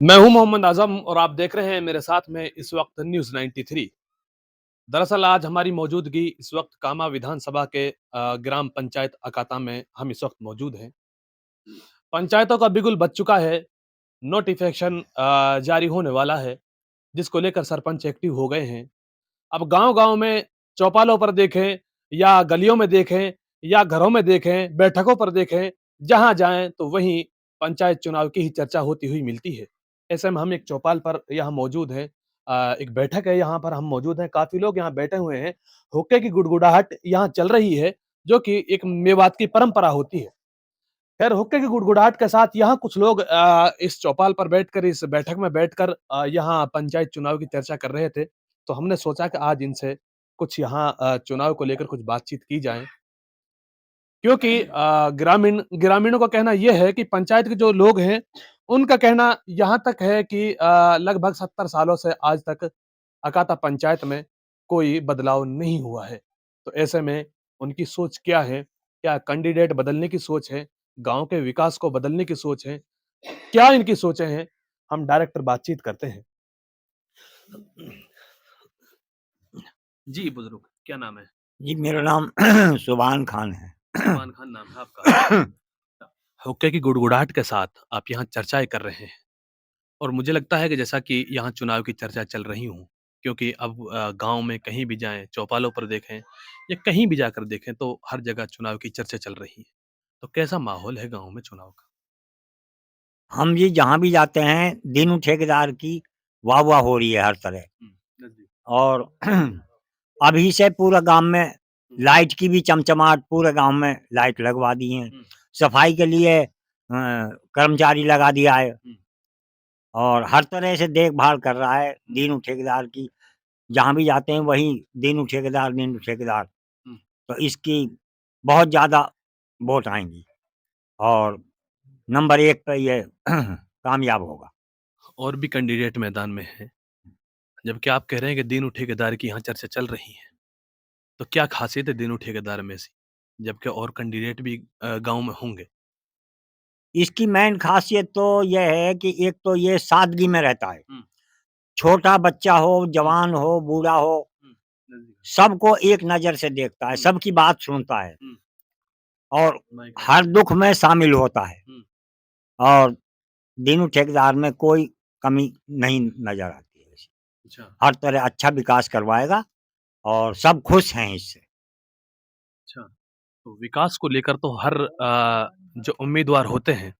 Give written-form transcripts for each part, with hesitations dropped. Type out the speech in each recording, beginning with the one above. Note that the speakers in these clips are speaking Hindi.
मैं हूं मोहम्मद आजम और आप देख रहे हैं मेरे साथ में इस वक्त न्यूज 93। दरअसल आज हमारी मौजूदगी इस वक्त कामा विधानसभा के ग्राम पंचायत अकाता में हम इस वक्त मौजूद हैं। पंचायतों का बिगुल बज चुका है। नोटिफिकेशन जारी होने वाला है, जिसको लेकर सरपंच एक्टिव हो गए हैं। अब गांव-गांव में चौपालों पर देखें या गलियों में देखें या घरों में देखें, बैठकों पर देखें, जहां जाएं तो वहीं पंचायत चुनाव की ही चर्चा होती हुई मिलती है। ऐसे में हम एक चौपाल पर यहाँ मौजूद हैं। एक बैठक है, यहाँ पर हम मौजूद हैं। काफ़ी लोग यहाँ बैठे हुए हैं। हुक्के की गुड़गुड़ाहट यहाँ चल रही है, जो कि एक मेवात की परंपरा होती है। खैर हुक्के की गुड़गुड़ाहट के साथ यहाँ कुछ लोग इस चौपाल पर बैठकर, इस बैठक में बैठकर यहाँ पंचायत चुनाव की चर्चा कर रहे थे। तो हमने सोचा कि आज इनसे कुछ यहाँ चुनाव को लेकर कुछ बातचीत की जाए। क्योंकि ग्रामीणों का कहना ये है कि पंचायत के जो लोग हैं, उनका कहना यहाँ तक है कि लगभग 70 सालों से आज तक अकाता पंचायत में कोई बदलाव नहीं हुआ है। तो ऐसे में उनकी सोच क्या है? क्या कैंडिडेट बदलने की सोच है? गाँव के विकास को बदलने की सोच है? क्या इनकी सोचें हैं? हम डायरेक्ट बातचीत करते हैं। जी, बुज़ुर्ग, क्या नाम है? जी, मेरा नाम सुभान खान है। सुभान खान नाम है आपका। हुक्के की गुड़गुड़ाहट के साथ आप यहाँ चर्चाएँ कर रहे हैं। और मुझे लगता है कि जैसा कि यहाँ चुनाव की चर्चा चल रही हों, क्योंकि अब गाँव में कहीं भी जाएँ, चौपालों पर देखें या कहीं भी जाकर देखें तो हर जगह चुनाव की चर्चा चल रही है। तो कैसा माहौल है गाँव में चुनाव का? हम जी जहाँ भी जाते हैं, दीनू ठेकेदार की वाह-वाह हो रही है हर तरह। हुँ, नज़दीक। और अभी से पूरा गाँव में हुँ, लाइट की भी चमचमाहट, पूरे गाँव में लाइट लगवा दी हैं। हुँ, सफाई के लिए कर्मचारी लगा दिया है हुँ, और हर तरह से देखभाल कर रहा है दीनू ठेकेदार की। जहाँ भी जाते हैं वहीं दीनू ठेकेदार, दीनू ठेकेदार। हुँ। तो इसकी बहुत ज़्यादा वोट आएँगी और नंबर 1 पे ये कामयाब होगा। और भी कैंडिडेट मैदान में हैं, जबकि आप कह रहे हैं कि दीनू ठेकेदार की यहाँ चर्चा चल रही है। तो क्या ख़ासियत है दीनू ठेकेदार में से? जबकि और कैंडिडेट भी गाँव में होंगे। इसकी मेन ख़ासियत तो ये है कि एक तो ये सादगी में रहता है। हुँ, छोटा बच्चा हो, हुँ, जवान हो, बूढ़ा हो, हुँ, नज़दीक। सबको एक नज़र से देखता है, हुँ, सबकी बात सुनता है हुँ, और माइक है। हर दुःख में शामिल होता है हुँ, और दीनू ठेकेदार में कोई कमी नहीं नज़र आती है। अच्छा, हर तरह अच्छा विकास करवाएगा और सब खुश हैं इससे। अच्छा। तो विकास को लेकर तो हर जो उम्मीदवार होते हैं,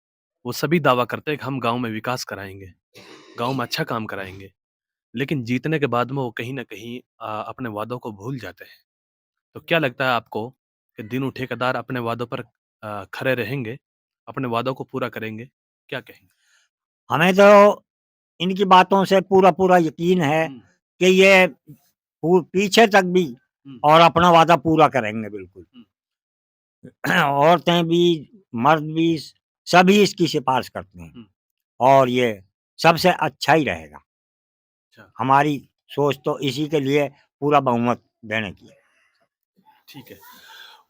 वो सभी दावा करते हैं कि हम गाँव में विकास कराएँगे, गाँव में अच्छा काम कराएँगे। लेकिन जीतने के बाद में वो कहीं न कहीं अपने वादों को भूल जाते हैं। तो क्या लगता है आपको कि दीनू ठेकेदार अपने वादों पर खरे रहेंगे, अपने वादों को पूरा करेंगे? क्या कहेंगे? हमें तो इनकी बातों से पूरा-पूरा यकीन है हुँ, कि ये पीछे तक भी हुँ, और अपना वादा पूरा करेंगे बिल्कुल। हुँ, औरतें भी, मर्द भी सभी इसकी सिफ़ारिश करते हैं हुँ, और ये सबसे अच्छा ही रहेगा। अच्छा, हमारी सोच तो इसी के लिए पूरा बहुमत देने की है। ठीक है।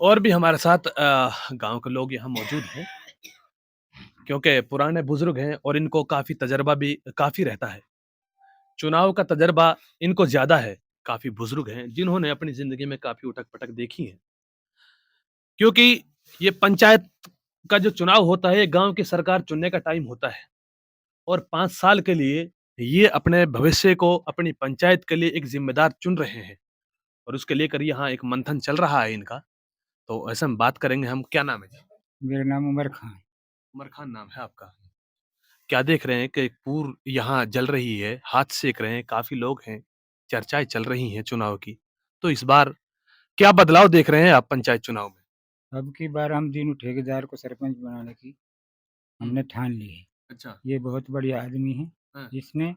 और भी हमारे साथ गाँव के लोग यहाँ मौजूद हैं, क्योंकि पुराने बुज़ुर्ग हैं और इनको काफ़ी तजर्बा भी काफ़ी रहता है। चुनाव का तजर्बा इनको ज़्यादा है, काफ़ी बुज़ुर्ग हैं, जिन्होंने अपनी ज़िंदगी में काफ़ी उठक-पटक देखी है। क्योंकि ये पंचायत का जो चुनाव होता है, ये गाँव की सरकार चुनने का टाइम होता है और 5 साल के लिए ये अपने भविष्य को अपनी पंचायत के लिए एक ज़िम्मेदार चुन रहे हैं और उसके लेकर यहाँ एक मंथन चल रहा है इनका। तो ऐसे में बात करेंगे हम। क्या नाम है जी? मेरा नाम उमर खान। उमर खान नाम है आपका। क्या देख रहे हैं कि यहाँ जल रही है, हाथ सेक रहे हैं, काफ़ी लोग हैं, चर्चाएँ चल रही हैं चुनाव की। तो इस बार क्या बदलाव देख रहे हैं आप पंचायत चुनाव में? अब की बार हम तीनों ठेकेदार को सरपंच बनाने की हुँ, हमने ठान ली है। अच्छा। ये बहुत बढ़िया आदमी है, हाँ, जिसने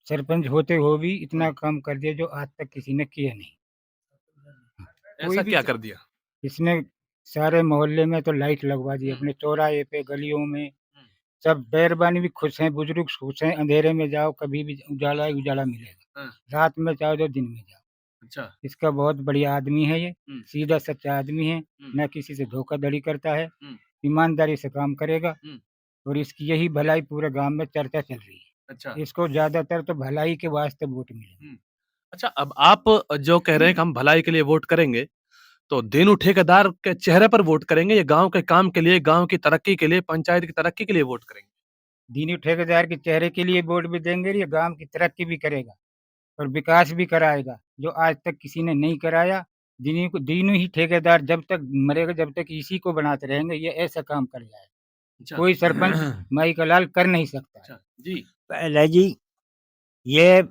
सरपंच होते हुए भी इतना हाँ। काम कर दिया जो आज तक किसी ने किया नहीं। कोई ऐसा भी क्या च कर दिया? इसने सारे मोहल्ले में तो लाइट लगवा दी, अपने चौराहे पे, गलियों में, हुँ, सब बैरबानी भी खुश हैं, बुजुर्ग खुश हैं, अंधेरे में जाओ कभी भी उजाला ही उजाला मिलेगा। हाँ, रात में जाओ तो दिन में जाओ। अच्छा। इसका बहुत बढ़िया आदमी है ये, हुँ, सीधा सच्चा आदमी है, हुँ, ना किसी से धोखाधड़ी करता है, हुँ, ईमानदारी से काम करेगा। हुँ, और इसकी यही भलाई पूरे गाँव में चर्चा चल रही है। अच्छा। इसको ज़्यादातर तो भलाई के वास्ते वोट मिले। अच्छा, अब आप जो कह रहे हैं कि हम भलाई के लिए वोट करेंगे, तो दीनू ठेकेदार के चेहरे पर वोट करेंगे या गाँव के काम के लिए, गाँव की तरक्की के लिए, पंचायत की तरक्की के लिए वोट करेंगे? दीनू ठेकेदार के चेहरे के लिए वोट भी देंगे, ये गाँव की तरक्की भी करेगा और विकास भी कराएगा, जो आज तक किसी ने नहीं कराया। दीनू ही ठेकेदार जब तक मरेगा, जब तक इसी को बनाते रहेंगे, ये ऐसा काम कर जाएगा। अच्छा। कोई सरपंच माई का लाल कर नहीं सकता है। अच्छा, जी। पहले जी ये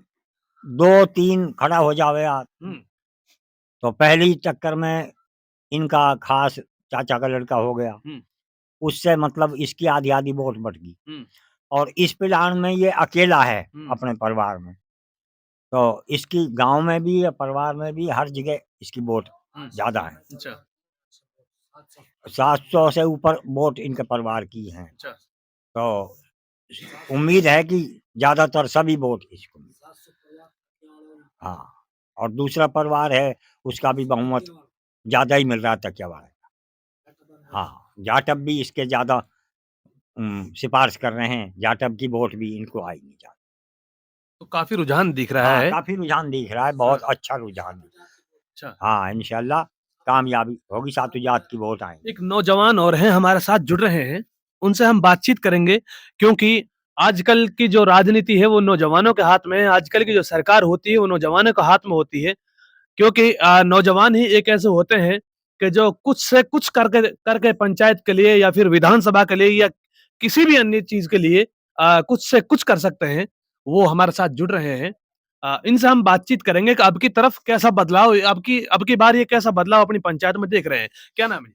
2-3 खड़ा हो जावे हुँ, तो पहली चक्कर में इनका खास चाचा का लड़का हो गया। हुँ, उससे मतलब इसकी आधी-आधी वोट बँट गई हुँ, और इस प्लान में ये अकेला है हुँ, अपने परिवार में। तो इसकी गाँव में भी या परिवार में भी हर जगह इसकी वोट हुँ। ज़्यादा है। अच्छा, 700 से ऊपर वोट इनके परिवार की हैं। अच्छा। तो उम्मीद है कि ज़्यादातर सभी वोट इसको मिले। हाँ, और दूसरा परिवार है उसका भी बहुमत ज़्यादा ही मिल रहा था क्या बात है। हाँ, जाटव भी इसके ज़्यादा सिफ़ारिश कर रहे हैं, जाटव की वोट भी इनको आएगी ज़्यादा। तो काफ़ी रुझान दिख रहा हाँ, है। काफ़ी रुझान दिख रहा है, हाँ, बहुत अच्छा रुझान दिख रहा अच्छा। है। हाँ, इंशाअल्लाह कामयाबी होगी, सातों जात की वोट आएँगी। एक नौजवान और हैं हमारे साथ जुड़ रहे हैं, उनसे हम बातचीत करेंगे क्योंकि आजकल की जो राजनीति है वो नौजवानों के हाथ में है, आजकल की जो सरकार होती है वो नौजवानों के हाथ में होती है। क्योंकि नौजवान ही एक ऐसे होते हैं कि जो कुछ से कुछ करके करके पंचायत के लिए या फिर विधानसभा के लिए या किसी भी अन्य चीज़ के लिए कुछ से कुछ कर सकते हैं, वो हमारे साथ जुड़ रहे हैं। इनसे हम बातचीत करेंगे कि अब की तरफ कैसा बदलाव अब की बार ये कैसा बदलाव अपनी पंचायत में देख रहे हैं। क्या नाम है?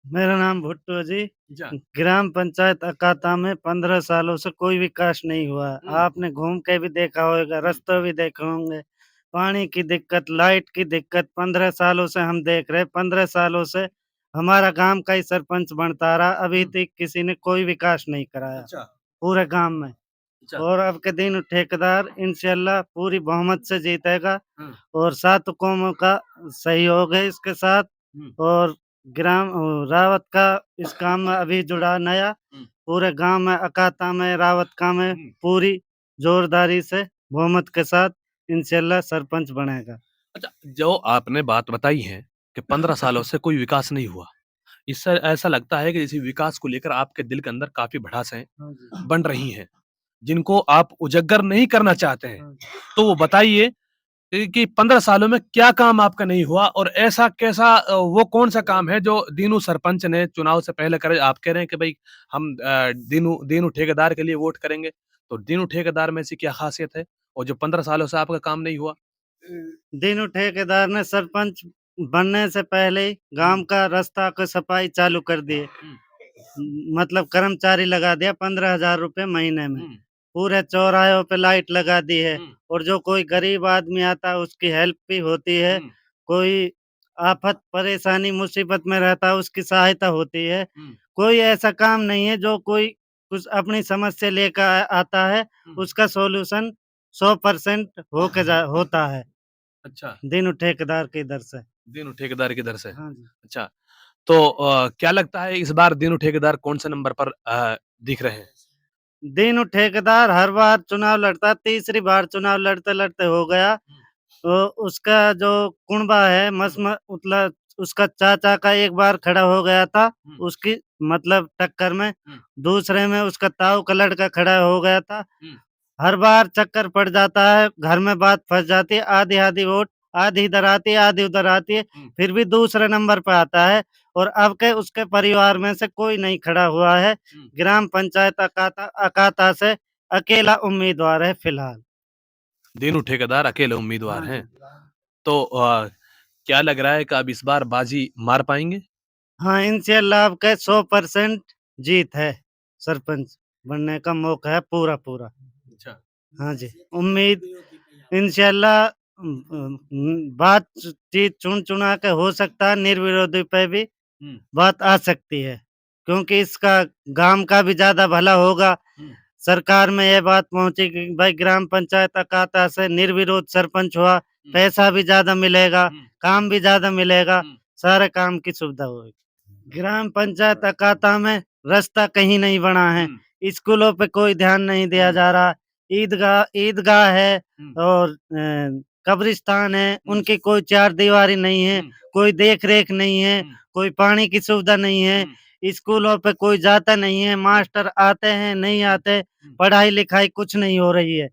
मेरा नाम भुट्टो जी। अच्छा। ग्राम पंचायत अकाता में 15 सालों से कोई विकास नहीं हुआ। आपने घूम के भी देखा होगा, रास्ते भी देखे होंगे। पानी की दिक्कत, लाइट की दिक्कत 15 सालों से हम देख रहे हैं। 15 सालों से हमारा गाँव का ही सरपंच बनता रहा, अभी तक किसी ने कोई विकास नहीं कराया अच्छा, पूरे गाँव में। अच्छा। और अब के दिन ठेकेदार इंशाल्लाह पूरी बहुमत से जीतेगा हाँ, और 7 कौमों का सहयोग है इसके साथ। हुँ, और रावत का इस काम में अभी जुड़ा नया, हुँ, पूरे गांव में अकाता में रावत का में हुँ। पूरी जोरदारी से बहुमत के साथ इंशाल्लाह सरपंच बनेगा। अच्छा, जो आपने बात बताई है कि 15 सालों से कोई विकास नहीं हुआ, इससे ऐसा लगता है कि इसी विकास को लेकर आपके दिल के अंदर काफ़ी भड़ासें हाँ जी। बन रही हैं, जिनको आप उजागर नहीं करना चाहते हैं। हाँ जी। तो वो बताइए कि 15 सालों में क्या काम आपका नहीं हुआ और ऐसा कैसा वो कौन-सा काम है जो दीनू सरपंच ने चुनाव से पहले करे? आप कह रहे हैं कि भई हम दीनू दीनू ठेकेदार के लिए वोट करेंगे, तो दीनू ठेकेदार में ऐसी क्या ख़ासियत है? और जो 15 सालों से आपका काम नहीं हुआ? दीनू ठेकेदार ने सरपंच बनने से पहले ही गांव का रास्ता का सफाई चालू कर दिए। हुँ, मतलब कर्मचारी लगा दिया 15,000 रुपए महीने में। हुँ, पूरे चौराहों पे लाइट लगा दी है हुँ, और जो कोई गरीब आदमी आता है उसकी हेल्प भी होती है। हुँ, कोई आफत, परेशानी, मुसीबत में रहता है उसकी सहायता होती है। हुँ, कोई ऐसा काम नहीं है जो कोई कुछ अपनी समस्या लेकर आता है, हुँ। उसका सॉल्यूशन 100% होता है, अच्छा, दीनू ठेकेदार की इधर से। दीनू ठेकेदार की दर से। हाँ जी। अच्छा, तो क्या लगता है इस बार दीनू ठेकेदार कौन-से नंबर पर दिख रहे हैं? दीनू ठेकेदार हर बार चुनाव लड़ता, तीसरी बार चुनाव लड़ते-लड़ते हो गया। हुँ, तो उसका जो कुनबा है मतलब उसका चाचा का एक बार खड़ा हो गया था, हुँ, उसकी मतलब टक्कर में। हुँ, दूसरे में उसका ताऊ का लड़का खड़ा हो गया था। हुँ, हर बार चक्कर पड़ जाता है, घर में बात फँस जाती है, आधी-आधी वोट, आधी इधर आती है, आधी उधर आती है, हुँ, फिर भी दूसरे नंबर पे आता है और अब के उसके परिवार में से कोई नहीं खड़ा हुआ है। हुँ। ग्राम पंचायत अकाता से अकेला उम्मीदवार है फिलहाल। दीनू ठेकेदार अकेले उम्मीदवार हाँ हैं। जी। तो क्या लग रहा है कि अब इस बार बाजी मार पाएँगे? हाँ, इंशाअल्लाह आपका 100% जीत है, सरपंच बनने का मौका है पूरा-पूरा। अच्छा। हाँ जी, उम्मीद इंशाअल्लाह बातचीत चुन-चुना के हो सकता है निर्विरोधी पे भी हुँ, बात आ सकती है, क्योंकि इसका गाँव का भी ज़्यादा भला होगा। हुँ, सरकार में ये बात पहुँची कि भाई ग्राम पंचायत अकाता से निर्विरोध सरपंच हुआ, हुँ, पैसा भी ज़्यादा मिलेगा, हुँ, काम भी ज़्यादा मिलेगा, हुँ, सारे काम की सुविधा होगी। ग्राम पंचायत अकाता में रास्ता कहीं नहीं बना है, हुँ, स्कूलों पे कोई ध्यान नहीं दिया हुँ, जा रहा, ईदगाह है और कब्रिस्तान है, उनकी कोई चार दीवारी नहीं है, कोई देख रेख नहीं है, कोई पानी की सुविधा नहीं है, स्कूलों पे कोई जाता नहीं है, मास्टर आते हैं नहीं आते, पढ़ाई लिखाई कुछ नहीं हो रही है।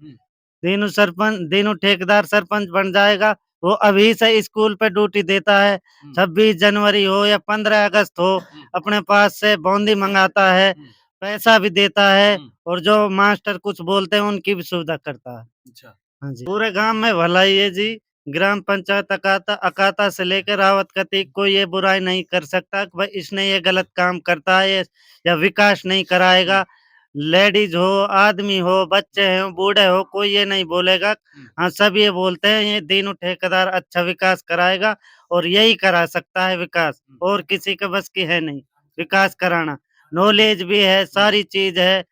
दिनों ठेकेदार सरपंच बन जाएगा, वो अभी से स्कूल पे ड्यूटी देता है, 26 जनवरी हो या 15 अगस्त हो, अपने पास से बौंदी मंगाता है, पैसा भी देता है और जो मास्टर कुछ बोलते हैं उनकी भी सुविधा करता है। अच्छा। हाँ जी, पूरे गांव में भलाई है जी। ग्राम पंचायत अकाता से लेकर रावतकती कोई ये बुराई नहीं कर सकता कि भाई इसने ये गलत काम करता है या विकास नहीं कराएगा। लेडीज हो, आदमी हो, बच्चे हो, बूढ़े हो, कोई ये नहीं बोलेगा। हाँ, सब ये बोलते हैं ये दीनू ठेकेदार अच्छा विकास कराएगा और यही करा सकता है विकास, और किसी के बस की है नहीं विकास कराना। नॉलेज भी है, सारी चीज है,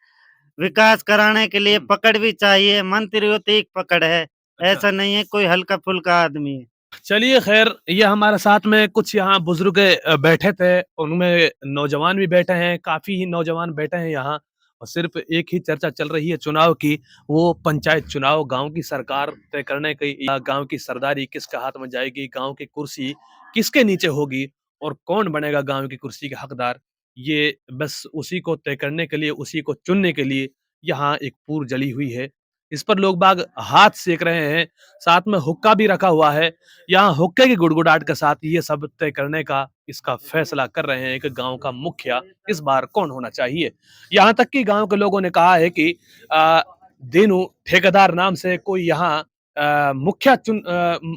विकास कराने के लिए पकड़ भी चाहिए, मंत्रियों तीक पकड़ है, ऐसा नहीं है कोई हल्का फुल्का आदमी है। चलिए खैर, ये हमारे साथ में कुछ यहाँ बुजुर्ग बैठे थे, उनमें नौजवान भी बैठे हैं, काफ़ी ही नौजवान बैठे हैं यहाँ, और सिर्फ एक ही चर्चा चल रही है चुनाव की, वो पंचायत चुनाव। गाँव की सरकार तय करने की, या गाँव की सरदारी किसके हाथ में जाएगी, गाँव की कुर्सी किसके नीचे होगी और कौन बनेगा गाँव की कुर्सी के हकदार, ये बस उसी को तय करने के लिए, उसी को चुनने के लिए यहाँ एक पूर जली हुई है। इस पर लोग बाग हाथ सेक रहे हैं, साथ में हुक्का भी रखा हुआ है। यहाँ हुक्के की गुड़गुड़ाहट के साथ ये सब तय करने का, इसका फैसला कर रहे हैं कि गाँव का मुखिया इस बार कौन होना चाहिए। यहाँ तक कि गाँव के लोगों ने कहा है कि दीनू ठेकेदार नाम से कोई यहाँ मुखिया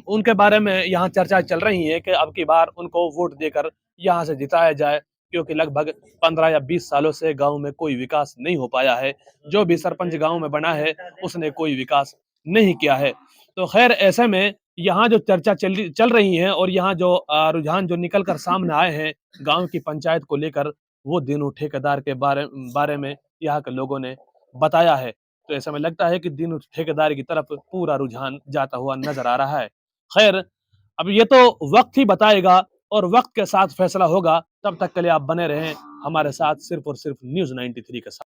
उनके बारे में यहाँ चर्चा चल रही है कि अब की बार उनको वोट देकर यहाँ से जिताया जाए, क्योंकि लगभग 15 या 20 सालों से गाँव में कोई विकास नहीं हो पाया है। जो भी सरपंच गाँव में बना है, उसने कोई विकास नहीं किया है। तो खैर, ऐसे में यहाँ जो चर्चा चल रही है और यहाँ जो रुझान जो निकल कर सामने आए हैं गाँव की पंचायत को लेकर, वो दीनू ठेकेदार के बारे में यहाँ के लोगों ने बताया है। तो ऐसा में लगता है कि दीनू ठेकेदार की तरफ पूरा रुझान जाता हुआ नज़र आ रहा है। खैर, अब ये तो वक़्त ही बताएगा और वक़्त के साथ फैसला होगा। तब तक के लिए आप बने रहें हमारे साथ, सिर्फ़ और सिर्फ़ न्यूज़ 93 के साथ।